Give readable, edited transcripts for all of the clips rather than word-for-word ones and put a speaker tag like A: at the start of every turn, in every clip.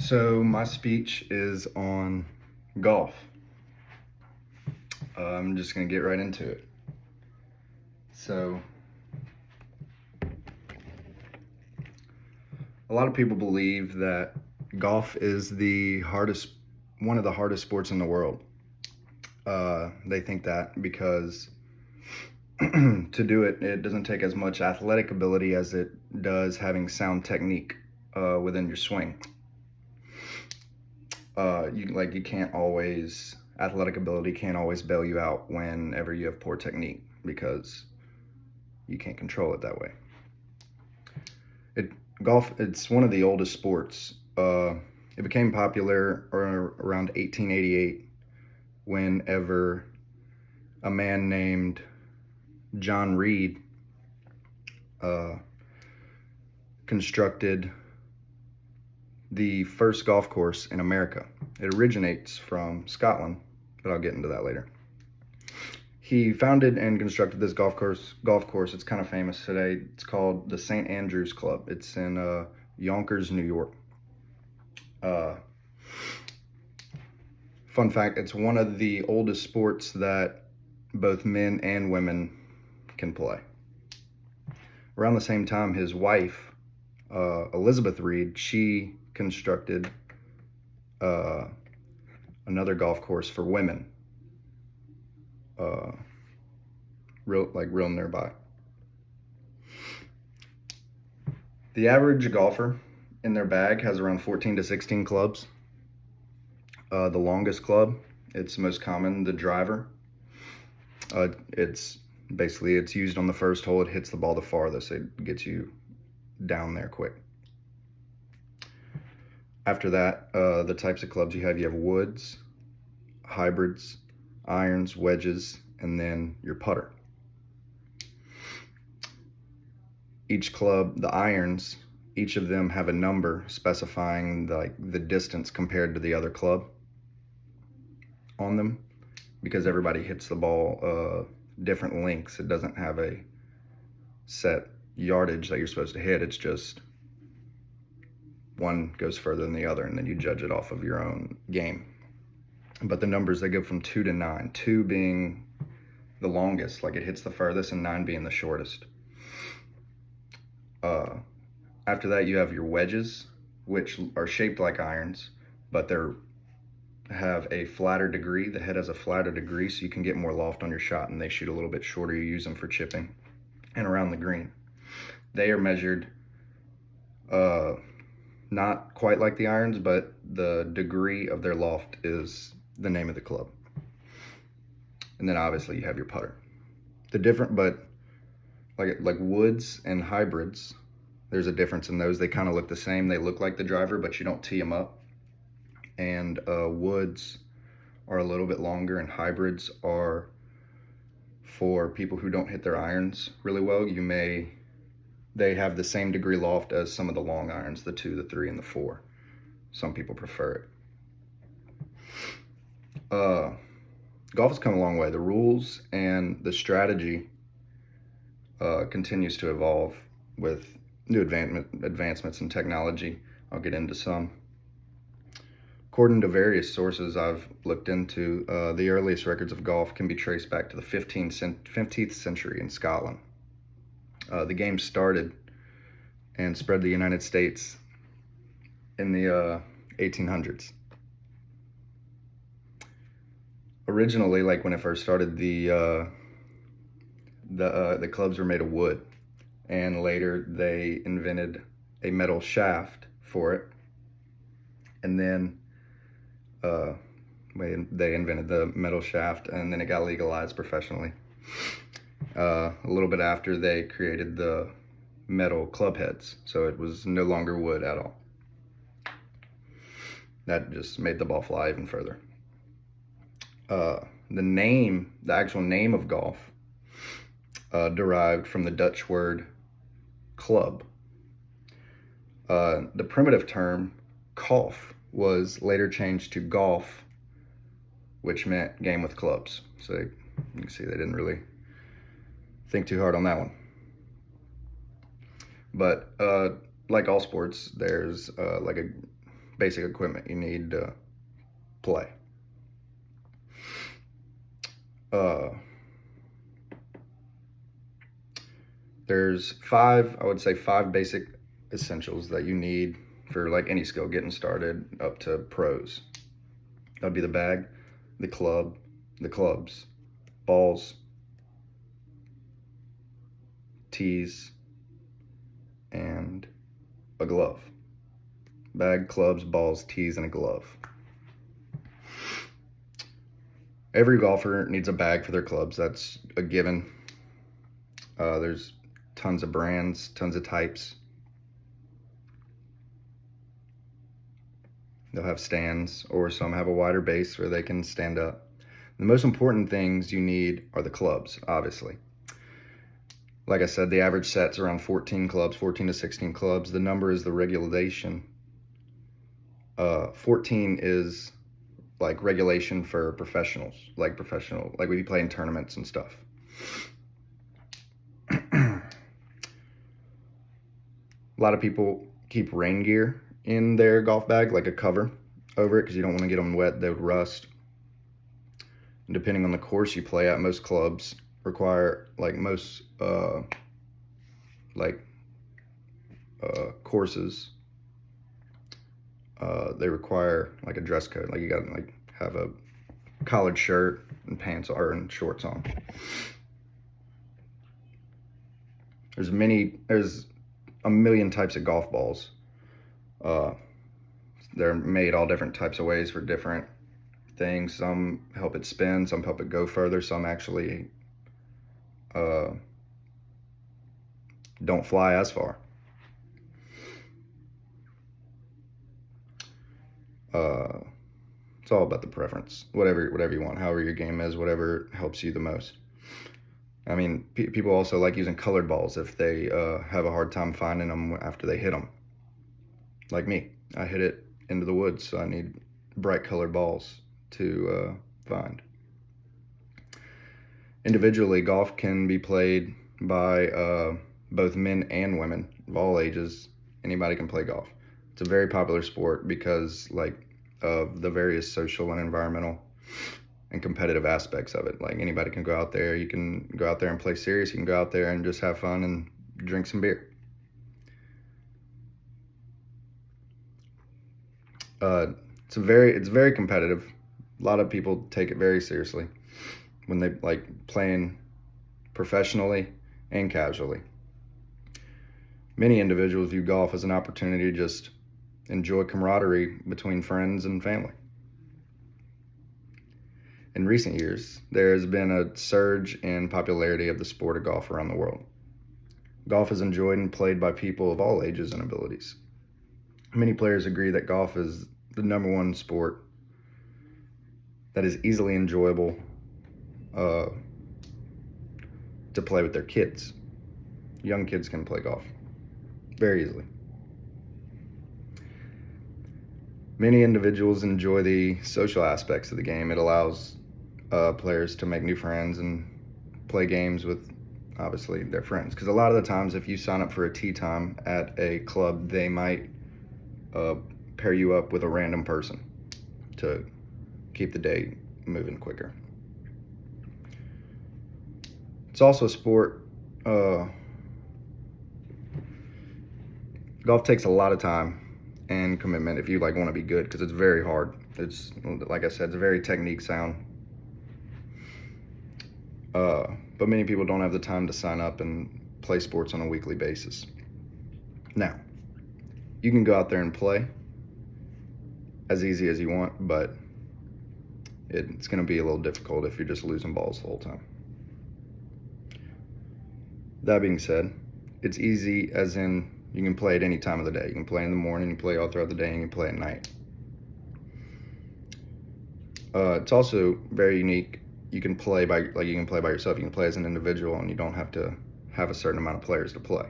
A: So my speech is on golf. I'm just going to get right into it. So a lot of people believe that golf is one of the hardest sports in the world. They think that because to do it, it doesn't take as much athletic ability as it does having sound technique within your swing. You can't always athletic ability can't always bail you out whenever you have poor technique because you can't control it that way. Golf, it's one of the oldest sports. It became popular around 1888 whenever a man named John Reed constructed the first golf course in America. It originates from Scotland, but I'll get into that later. He founded and constructed this golf course. It's kind of famous today. It's called the St. Andrews Club. It's in Yonkers, New York. Fun fact, it's one of the oldest sports that both men and women can play. Around the same time, his wife, Elizabeth Reed, she constructed another golf course for women, real nearby. The average golfer in their bag has around 14 to 16 clubs. The longest club, it's most common, the driver. It's used on the first hole. It hits the ball the farthest. It gets you down there quick. After that, the types of clubs you have woods, hybrids, irons, wedges, and then your putter. Each club, the irons, each of them have a number specifying the distance compared to the other club on them, because everybody hits the ball different lengths. It doesn't have a set yardage that you're supposed to hit. It's just one goes further than the other, and then you judge it off of your own game. But the numbers, they go from 2 to 9, 2 being the longest, like it hits the furthest, and 9 being the shortest. After that, you have your wedges, which are shaped like irons, but have a flatter degree. The head has a flatter degree, so you can get more loft on your shot, and they shoot a little bit shorter. You use them for chipping and around the green. They are measured not quite like the irons, but the degree of their loft is the name of the club. And then obviously you have your putter. But like woods and hybrids, there's a difference in those. They kind of look the same. They look like the driver, but you don't tee them up. And woods are a little bit longer, and hybrids are for people who don't hit their irons really well. They have the same degree loft as some of the long irons, the 2, the 3, and the 4. Some people prefer it. Golf has come a long way. The rules and the strategy continues to evolve with new advancements in technology. I'll get into some. According to various sources I've looked into, the earliest records of golf can be traced back to the 15th century in Scotland. The game started and spread to the United States in the 1800s. Originally, when it first started, the clubs were made of wood, and later they invented a metal shaft for it, and then they invented the metal shaft, and then it got legalized professionally. A little bit after, they created the metal club heads, so it was no longer wood at all. That just made the ball fly even further. The actual name of golf derived from the Dutch word club. The primitive term golf was later changed to golf, which meant game with clubs. So you can see they didn't really think too hard on that one. But like all sports, there's basic equipment you need to play. There's five basic essentials that you need for like any skill, getting started up to pros. That'd be the bag, the clubs, balls, tees, and a glove. Bag, clubs, balls, tees, and a glove. Every golfer needs a bag for their clubs. That's a given. There's tons of brands, tons of types. They'll have stands, or some have a wider base where they can stand up. The most important things you need are the clubs, obviously. Like I said, the average set's around 14 clubs, 14 to 16 clubs. The number is the regulation. 14 is like regulation for professionals, like we play in tournaments and stuff. A lot of people keep rain gear in their golf bag, like a cover over it, because you don't want to get them wet. They would rust. And depending on the course you play at, most clubs require, courses, they require like a dress code. Like you got to like have a collared shirt and pants and shorts on. There's a million types of golf balls. They're made all different types of ways for different things. Some help it spin, some help it go further, some actually don't fly as far. It's all about the preference. Whatever you want, however your game is, whatever helps you the most. I mean, people also like using colored balls if they have a hard time finding them after they hit them. Like me, I hit it into the woods, so I need bright colored balls to find. Individually, golf can be played by both men and women of all ages. Anybody can play golf. It's a very popular sport because of the various social and environmental and competitive aspects of it. Like anybody can go out there. You can go out there and play serious. You can go out there and just have fun and drink some beer. It's very competitive. A lot of people take it very seriously when they like playing professionally and casually. Many individuals view golf as an opportunity to just enjoy camaraderie between friends and family. In recent years, there has been a surge in popularity of the sport of golf around the world. Golf is enjoyed and played by people of all ages and abilities. Many players agree that golf is the number one sport that is easily enjoyable to play with their kids. Young kids can play golf very easily. Many individuals enjoy the social aspects of the game. It allows players to make new friends and play games with, obviously, their friends. Because a lot of the times, if you sign up for a tee time at a club, they might pair you up with a random person to keep the day moving quicker. It's also a sport. Golf takes a lot of time and commitment if you want to be good, because it's very hard. It's, like I said, it's very technique sound. But many people don't have the time to sign up and play sports on a weekly basis. Now, you can go out there and play as easy as you want, but it's going to be a little difficult if you're just losing balls the whole time. That being said, it's easy as in you can play at any time of the day. You can play in the morning, you play all throughout the day, and you can play at night. It's also very unique. You can play by yourself. You can play as an individual, and you don't have to have a certain amount of players to play.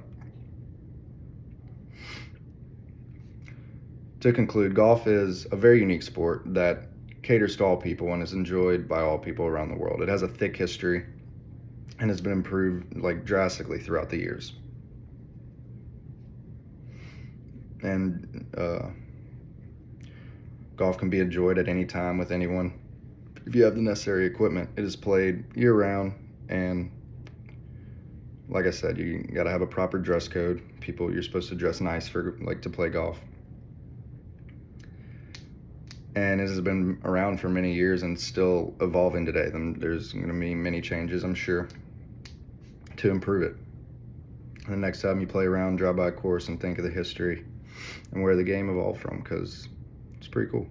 A: To conclude, golf is a very unique sport that caters to all people and is enjoyed by all people around the world. It has a thick history and has been improved drastically throughout the years. And Golf can be enjoyed at any time with anyone if you have the necessary equipment. It is played year-round, and like I said, you got to have a proper dress code. You're supposed to dress nice for to play golf. And it has been around for many years and still evolving today. There's going to be many changes, I'm sure, to improve it. And the next time you play around, drive by a course and think of the history and where the game evolved from, because it's pretty cool.